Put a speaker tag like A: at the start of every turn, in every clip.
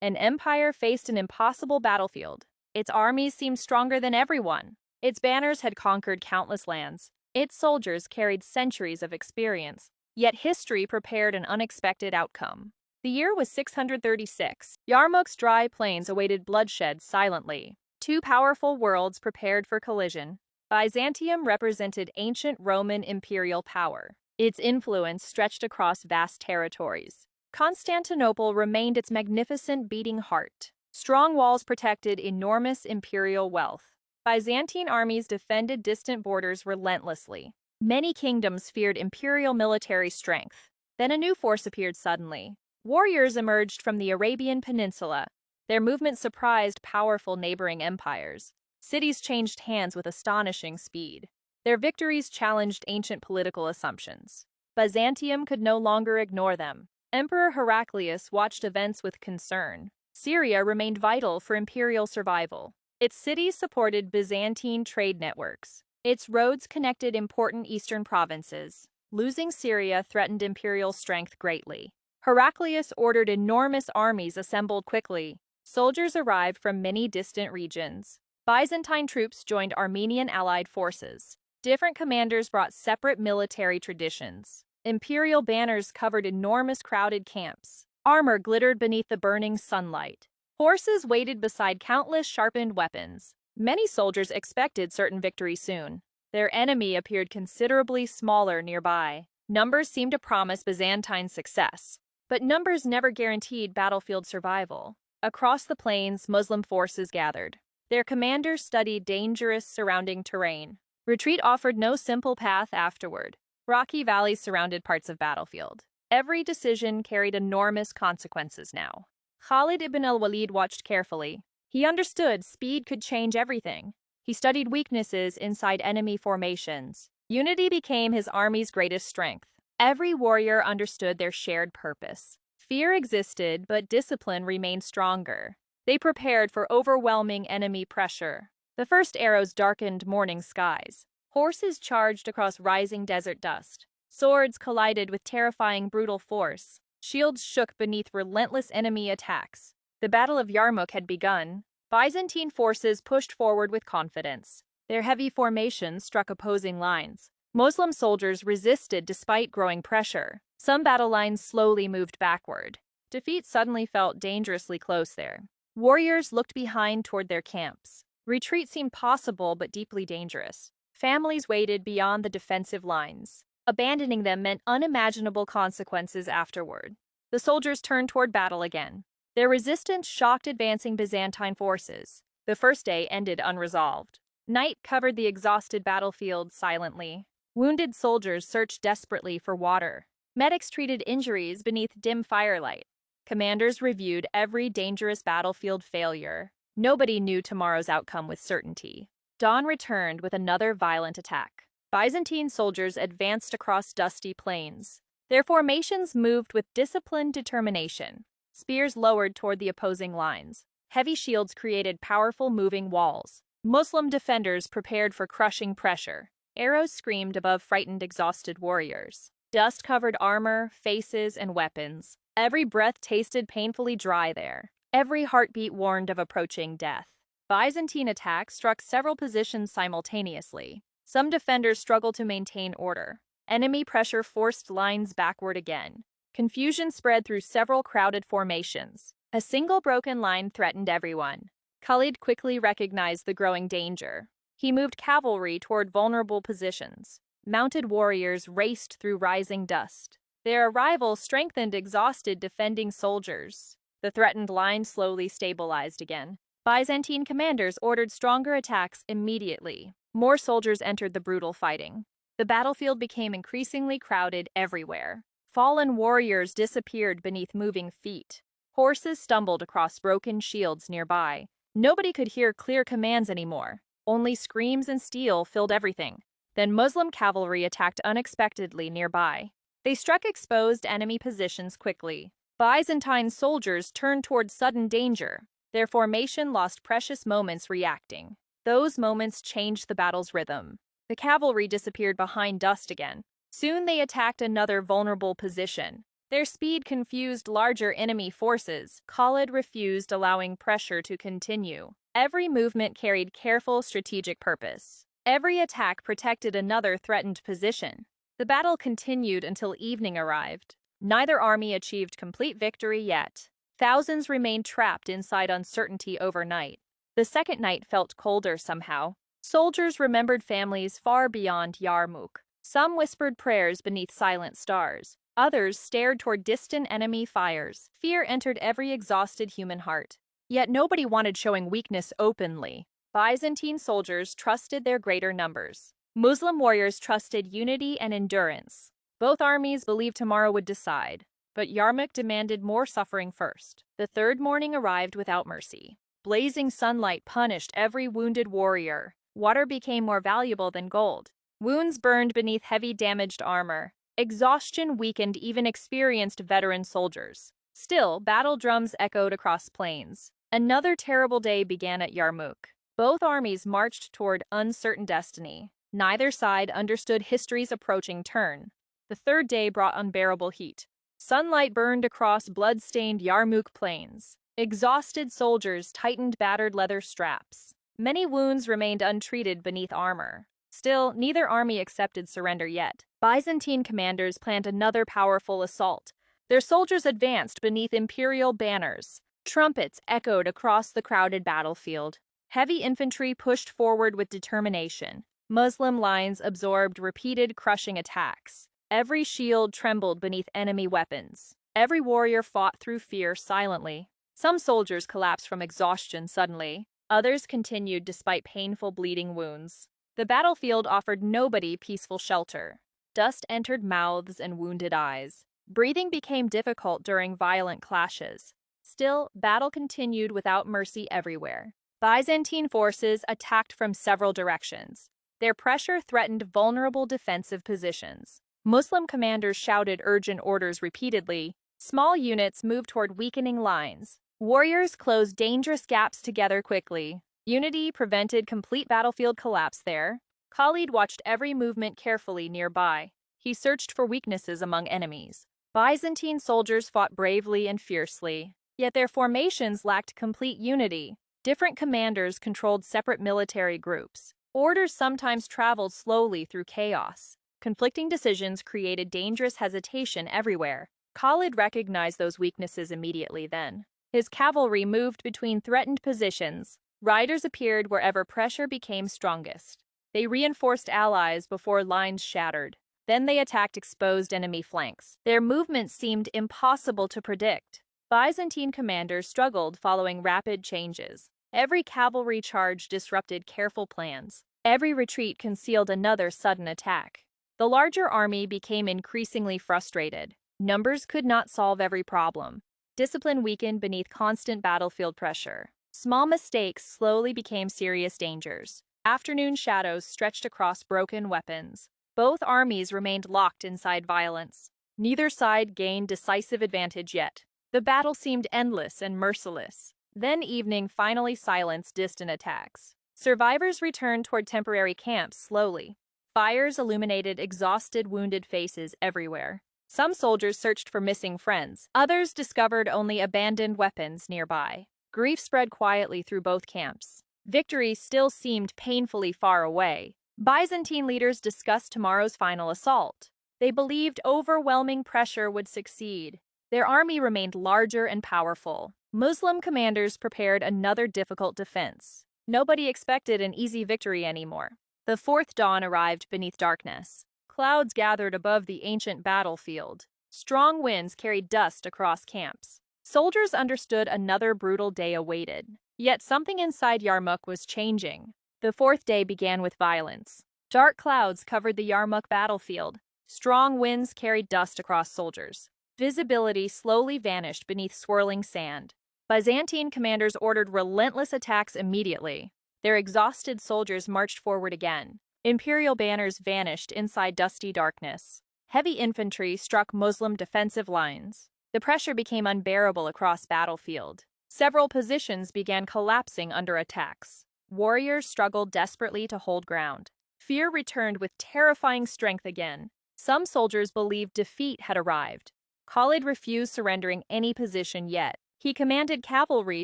A: An empire faced an impossible battlefield. Its armies seemed stronger than everyone. Its banners had conquered countless lands. Its soldiers carried centuries of experience. Yet history prepared an unexpected outcome. The year was 636. Yarmouk's dry plains awaited bloodshed silently. Two powerful worlds prepared for collision. Byzantium represented ancient Roman imperial power. Its influence stretched across vast territories. Constantinople remained its magnificent beating heart. Strong walls protected enormous imperial wealth. Byzantine armies defended distant borders relentlessly. Many kingdoms feared imperial military strength. Then a new force appeared suddenly. Warriors emerged from the Arabian Peninsula. Their movement surprised powerful neighboring empires. Cities changed hands with astonishing speed. Their victories challenged ancient political assumptions. Byzantium could no longer ignore them. Emperor Heraclius watched events with concern. Syria remained vital for imperial survival. Its cities supported Byzantine trade networks. Its roads connected important eastern provinces. Losing Syria threatened imperial strength greatly. Heraclius ordered enormous armies assembled quickly. Soldiers arrived from many distant regions. Byzantine troops joined Armenian allied forces. Different commanders brought separate military traditions. Imperial banners covered enormous crowded camps. Armor glittered beneath the burning sunlight. Horses waited beside countless sharpened weapons. Many soldiers expected certain victory soon. Their enemy appeared considerably smaller nearby. Numbers seemed to promise Byzantine success. But numbers never guaranteed battlefield survival. Across the plains, Muslim forces gathered. Their commanders studied dangerous surrounding terrain. Retreat offered no simple path afterward. Rocky valleys surrounded parts of battlefield. Every decision carried enormous consequences now. Khalid ibn al-Walid watched carefully. He understood speed could change everything. He studied weaknesses inside enemy formations. Unity became his army's greatest strength. Every warrior understood their shared purpose. Fear existed, but discipline remained stronger. They prepared for overwhelming enemy pressure. The first arrows darkened morning skies. Horses charged across rising desert dust. Swords collided with terrifying brutal force. Shields shook beneath relentless enemy attacks. The Battle of Yarmouk had begun. Byzantine forces pushed forward with confidence. Their heavy formations struck opposing lines. Muslim soldiers resisted despite growing pressure. Some battle lines slowly moved backward. Defeat suddenly felt dangerously close there. Warriors looked behind toward their camps. Retreat seemed possible but deeply dangerous. Families waited beyond the defensive lines. Abandoning them meant unimaginable consequences afterward. The soldiers turned toward battle again. Their resistance shocked advancing Byzantine forces. The first day ended unresolved. Night covered the exhausted battlefield silently. Wounded soldiers searched desperately for water. Medics treated injuries beneath dim firelight. Commanders reviewed every dangerous battlefield failure. Nobody knew tomorrow's outcome with certainty. Dawn returned with another violent attack. Byzantine soldiers advanced across dusty plains. Their formations moved with disciplined determination. Spears lowered toward the opposing lines. Heavy shields created powerful moving walls. Muslim defenders prepared for crushing pressure. Arrows screamed above frightened, exhausted warriors. Dust covered armor, faces, and weapons. Every breath tasted painfully dry there. Every heartbeat warned of approaching death. Byzantine attacks struck several positions simultaneously. Some defenders struggled to maintain order. Enemy pressure forced lines backward again. Confusion spread through several crowded formations. A single broken line threatened everyone. Khalid quickly recognized the growing danger. He moved cavalry toward vulnerable positions. Mounted warriors raced through rising dust. Their arrival strengthened exhausted defending soldiers. The threatened line slowly stabilized again. Byzantine commanders ordered stronger attacks immediately. More soldiers entered the brutal fighting. The battlefield became increasingly crowded everywhere. Fallen warriors disappeared beneath moving feet. Horses stumbled across broken shields nearby. Nobody could hear clear commands anymore. Only screams and steel filled everything. Then Muslim cavalry attacked unexpectedly nearby. They struck exposed enemy positions quickly. Byzantine soldiers turned toward sudden danger. Their formation lost precious moments reacting. Those moments changed the battle's rhythm. The cavalry disappeared behind dust again. Soon they attacked another vulnerable position. Their speed confused larger enemy forces. Khalid refused, allowing pressure to continue. Every movement carried careful strategic purpose. Every attack protected another threatened position. The battle continued until evening arrived. Neither army achieved complete victory yet. Thousands remained trapped inside uncertainty overnight. The second night felt colder somehow. Soldiers remembered families far beyond Yarmouk. Some whispered prayers beneath silent stars. Others stared toward distant enemy fires. Fear entered every exhausted human heart. Yet nobody wanted showing weakness openly. Byzantine soldiers trusted their greater numbers. Muslim warriors trusted unity and endurance. Both armies believed tomorrow would decide. But Yarmouk demanded more suffering first. The third morning arrived without mercy. Blazing sunlight punished every wounded warrior. Water became more valuable than gold. Wounds burned beneath heavy damaged armor. Exhaustion weakened even experienced veteran soldiers. Still, battle drums echoed across plains. Another terrible day began at Yarmouk. Both armies marched toward uncertain destiny. Neither side understood history's approaching turn. The third day brought unbearable heat. Sunlight burned across blood-stained Yarmouk plains. Exhausted soldiers tightened battered leather straps. Many wounds remained untreated beneath armor. Still, neither army accepted surrender yet. Byzantine commanders planned another powerful assault. Their soldiers advanced beneath imperial banners. Trumpets echoed across the crowded battlefield. Heavy infantry pushed forward with determination. Muslim lines absorbed repeated crushing attacks. Every shield trembled beneath enemy weapons. Every warrior fought through fear silently. Some soldiers collapsed from exhaustion suddenly. Others continued despite painful bleeding wounds. The battlefield offered nobody peaceful shelter. Dust entered mouths and wounded eyes. Breathing became difficult during violent clashes. Still, battle continued without mercy everywhere. Byzantine forces attacked from several directions. Their pressure threatened vulnerable defensive positions. Muslim commanders shouted urgent orders repeatedly. Small units moved toward weakening lines. Warriors closed dangerous gaps together quickly. Unity prevented complete battlefield collapse there. Khalid watched every movement carefully nearby. He searched for weaknesses among enemies. Byzantine soldiers fought bravely and fiercely, yet their formations lacked complete unity. Different commanders controlled separate military groups. Orders sometimes traveled slowly through chaos. Conflicting decisions created dangerous hesitation everywhere. Khalid recognized those weaknesses immediately then. His cavalry moved between threatened positions. Riders appeared wherever pressure became strongest. They reinforced allies before lines shattered. Then they attacked exposed enemy flanks. Their movements seemed impossible to predict. Byzantine commanders struggled following rapid changes. Every cavalry charge disrupted careful plans. Every retreat concealed another sudden attack. The larger army became increasingly frustrated. Numbers could not solve every problem. Discipline weakened beneath constant battlefield pressure. Small mistakes slowly became serious dangers. Afternoon shadows stretched across broken weapons. Both armies remained locked inside violence. Neither side gained decisive advantage yet. The battle seemed endless and merciless. Then evening finally silenced distant attacks. Survivors returned toward temporary camps slowly. Fires illuminated exhausted, wounded faces everywhere. Some soldiers searched for missing friends. Others discovered only abandoned weapons nearby. Grief spread quietly through both camps. Victory still seemed painfully far away. Byzantine leaders discussed tomorrow's final assault. They believed overwhelming pressure would succeed. Their army remained larger and powerful. Muslim commanders prepared another difficult defense. Nobody expected an easy victory anymore. The fourth dawn arrived beneath darkness. Clouds gathered above the ancient battlefield. Strong winds carried dust across camps. Soldiers understood another brutal day awaited. Yet something inside Yarmouk was changing. The fourth day began with violence. Dark clouds covered the Yarmouk battlefield. Strong winds carried dust across soldiers. Visibility slowly vanished beneath swirling sand. Byzantine commanders ordered relentless attacks immediately. Their exhausted soldiers marched forward again. Imperial banners vanished inside dusty darkness. Heavy infantry struck Muslim defensive lines. The pressure became unbearable across battlefield. Several positions began collapsing under attacks. Warriors struggled desperately to hold ground. Fear returned with terrifying strength again. Some soldiers believed defeat had arrived. Khalid refused surrendering any position yet. He commanded cavalry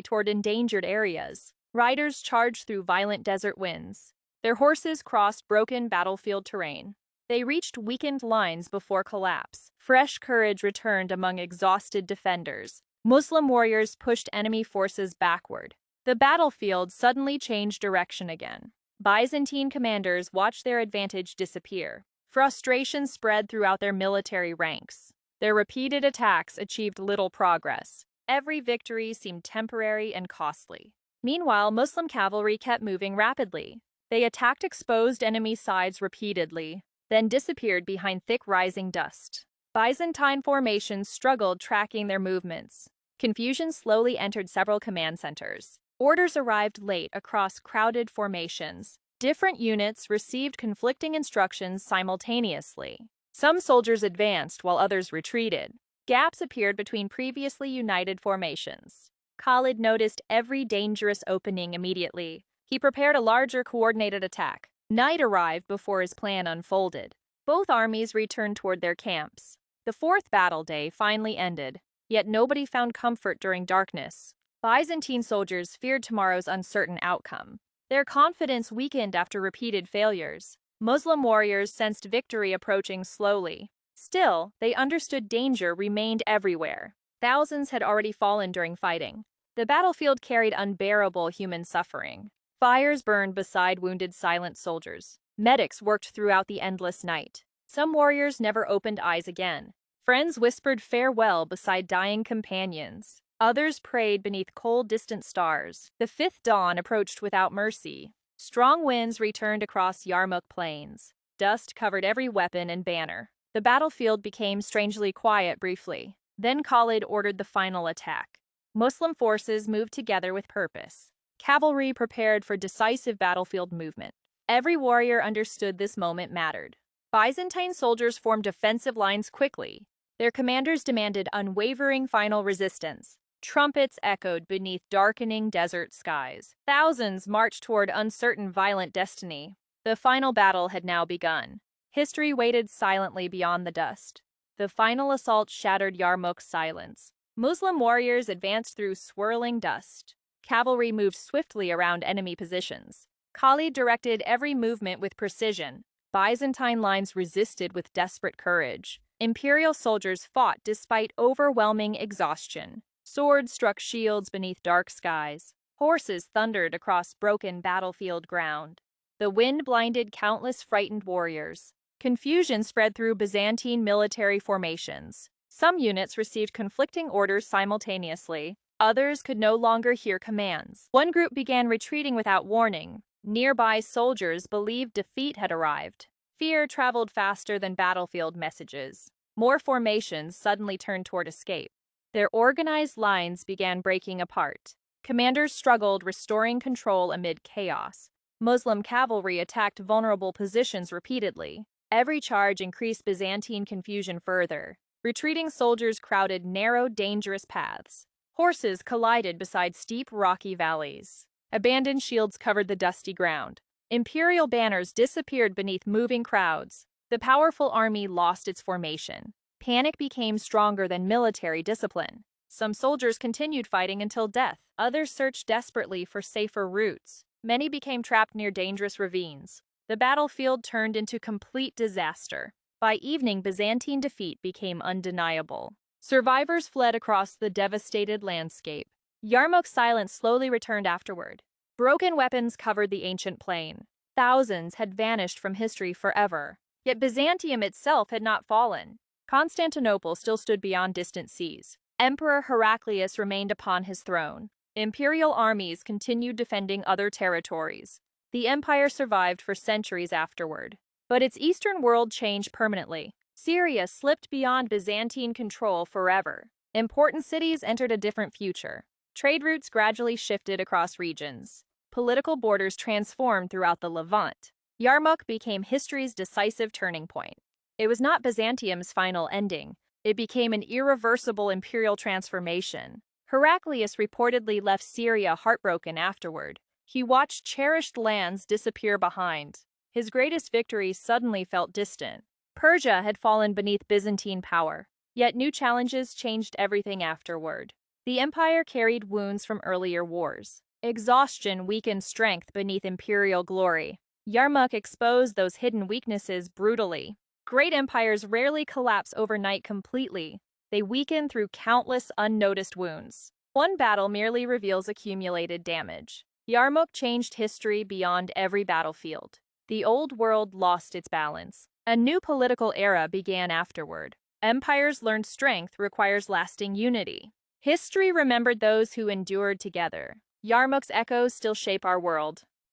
A: toward endangered areas. Riders charged through violent desert winds. Their horses crossed broken battlefield terrain. They reached weakened lines before collapse. Fresh courage returned among exhausted defenders. Muslim warriors pushed enemy forces backward. The battlefield suddenly changed direction again. Byzantine commanders watched their advantage disappear. Frustration spread throughout their military ranks. Their repeated attacks achieved little progress. Every victory seemed temporary and costly. Meanwhile, Muslim cavalry kept moving rapidly. They attacked exposed enemy sides repeatedly, then disappeared behind thick rising dust. Byzantine formations struggled tracking their movements. Confusion slowly entered several command centers. Orders arrived late across crowded formations. Different units received conflicting instructions simultaneously. Some soldiers advanced while others retreated. Gaps appeared between previously united formations. Khalid noticed every dangerous opening immediately. He prepared a larger coordinated attack. Night arrived before his plan unfolded. Both armies returned toward their camps. The fourth battle day finally ended, yet nobody found comfort during darkness. Byzantine soldiers feared tomorrow's uncertain outcome. Their confidence weakened after repeated failures. Muslim warriors sensed victory approaching slowly. Still, they understood danger remained everywhere. Thousands had already fallen during fighting. The battlefield carried unbearable human suffering. Fires burned beside wounded silent soldiers. Medics worked throughout the endless night. Some warriors never opened eyes again. Friends whispered farewell beside dying companions. Others prayed beneath cold, distant stars. The fifth dawn approached without mercy. Strong winds returned across Yarmouk plains. Dust covered every weapon and banner. The battlefield became strangely quiet briefly. Then Khalid ordered the final attack. Muslim forces moved together with purpose. Cavalry prepared for decisive battlefield movement. Every warrior understood this moment mattered. Byzantine soldiers formed defensive lines quickly. Their commanders demanded unwavering final resistance. Trumpets echoed beneath darkening desert skies. Thousands marched toward uncertain, violent destiny. The final battle had now begun. History waited silently beyond the dust. The final assault shattered Yarmouk's silence. Muslim warriors advanced through swirling dust. Cavalry moved swiftly around enemy positions. Khalid directed every movement with precision. Byzantine lines resisted with desperate courage. Imperial soldiers fought despite overwhelming exhaustion. Swords struck shields beneath dark skies. Horses thundered across broken battlefield ground. The wind blinded countless frightened warriors. Confusion spread through Byzantine military formations. Some units received conflicting orders simultaneously. Others could no longer hear commands. One group began retreating without warning. Nearby soldiers believed defeat had arrived. Fear traveled faster than battlefield messages. More formations suddenly turned toward escape. Their organized lines began breaking apart. Commanders struggled, restoring control amid chaos. Muslim cavalry attacked vulnerable positions repeatedly. Every charge increased Byzantine confusion further. Retreating soldiers crowded narrow, dangerous paths. Horses collided beside steep, rocky valleys. Abandoned shields covered the dusty ground. Imperial banners disappeared beneath moving crowds. The powerful army lost its formation. Panic became stronger than military discipline. Some soldiers continued fighting until death. Others searched desperately for safer routes. Many became trapped near dangerous ravines. The battlefield turned into complete disaster. By evening, Byzantine defeat became undeniable. Survivors fled across the devastated landscape. Yarmouk's silence slowly returned afterward. Broken weapons covered the ancient plain. Thousands had vanished from history forever. Yet Byzantium itself had not fallen. Constantinople still stood beyond distant seas. Emperor Heraclius remained upon his throne. Imperial armies continued defending other territories. The empire survived for centuries afterward. But its eastern world changed permanently. Syria slipped beyond Byzantine control forever. Important cities entered a different future. Trade routes gradually shifted across regions. Political borders transformed throughout the Levant. Yarmouk became history's decisive turning point. It was not Byzantium's final ending. It became an irreversible imperial transformation. Heraclius reportedly left Syria heartbroken afterward. He watched cherished lands disappear behind. His greatest victory suddenly felt distant. Persia had fallen beneath Byzantine power. Yet new challenges changed everything afterward. The empire carried wounds from earlier wars. Exhaustion weakened strength beneath imperial glory. Yarmouk exposed those hidden weaknesses brutally. Great empires rarely collapse overnight completely. They weaken through countless unnoticed wounds. One battle merely reveals accumulated damage. Yarmouk changed history beyond every battlefield. The old world lost its balance. A new political era began afterward. Empires learned strength requires lasting unity. History remembered those who endured together. Yarmouk's echoes still shape our world.